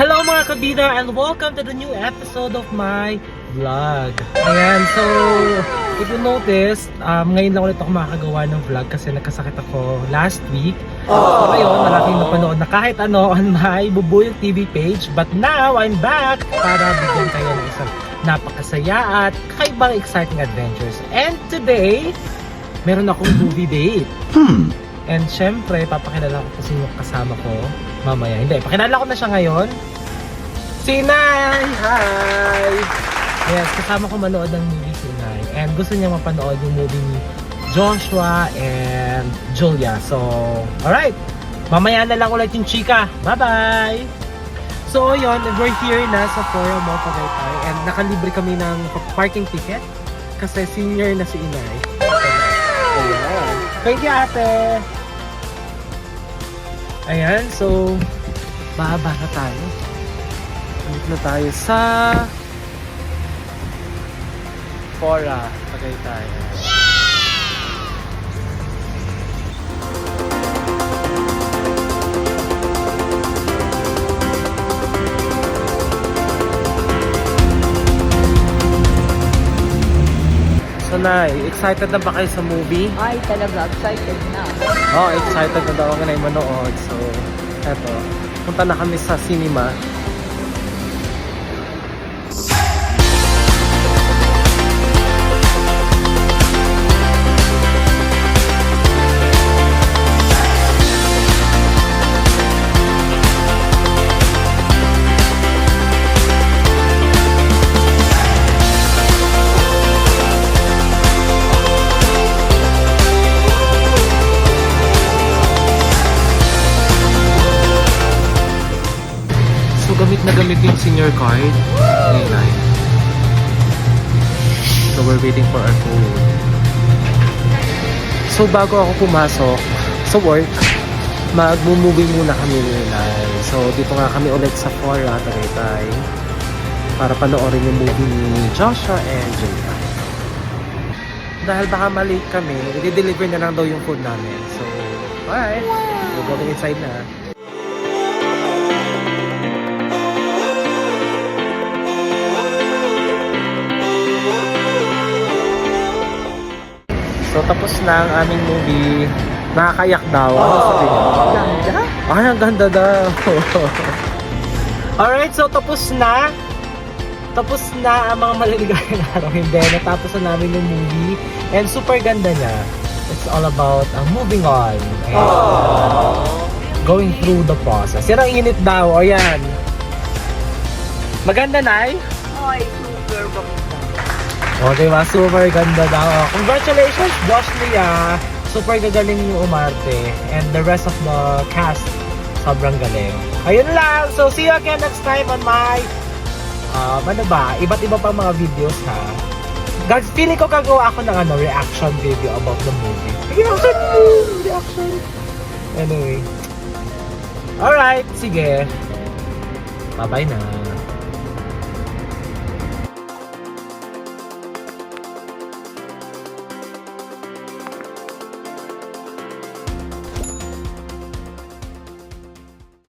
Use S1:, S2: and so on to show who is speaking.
S1: Hello mga kabida and welcome to the new episode of my vlog. Ayan, so if you notice, ngayon lang ulit ako makakagawa ng vlog kasi nagkasakit ako last week. So ngayon, malaking napanood na kahit ano on my Bubuyog TV page. But now, I'm back para bigyan kayo ng isang napakasaya at kakaibang exciting adventures. And today, meron akong movie date. And syempre, papakilala ko kung sino kasama ko mamaya. Hindi, pakilala ko na siya ngayon. Si Nay! Hi! Yes, kasama ko manood ng movie si Nay. And gusto niya mapanood yung movie ni Joshua and Julia. So, alright. Mamaya na lang ulit yung chika. Bye-bye! So, yun. We're here na sa Fora Mall Tagaytay. And nakalibre kami ng parking ticket. Kasi senior na si Inay. Ayan. Thank you, ate! Ayan, so baba na tayo. Dito na tayo sa Fora Tagaytay. So Nay, excited na ba kayo sa movie?
S2: Ay, talaga, excited na.
S1: Oh, excited na daw ako na manood. So, eto, punta na kami sa cinema. Gamit na gamit yung senior card. Ngayon. So we're waiting for our food. So bago ako pumasok sa work, mag-movie muna kami ngayon. So dito nga kami ulit sa Fora Tagaytay para panoorin yung movie ni Joshua and Julia. Dahil baka malate kami, i-deliver na lang daw yung food namin. So, alright. We're going inside na. So tapos na ang aming movie. Nakakayak daw. Ano sabi niyo?
S2: Ganda?
S1: Ay, ang ganda daw. Alright, so tapos na. Tapos na ang mga maliligayang araw. Hindi, natapos na namin yung movie. And super ganda niya. It's all about moving on. And going through the process. Yan ang init daw. O yan. Maganda na
S2: Ay, super ganda.
S1: O, diba? Super ganda daw. Congratulations, Josh Lia. Super gagaling yung umarte. And the rest of the cast, sobrang galing. Ayun lang. So, see you again next time on my, ano ba? Iba't iba pang mga videos, ha? Guys, feeling ko gagawa ako ng reaction video about the movie. Reaction! Anyway. Alright, sige. Bye-bye na.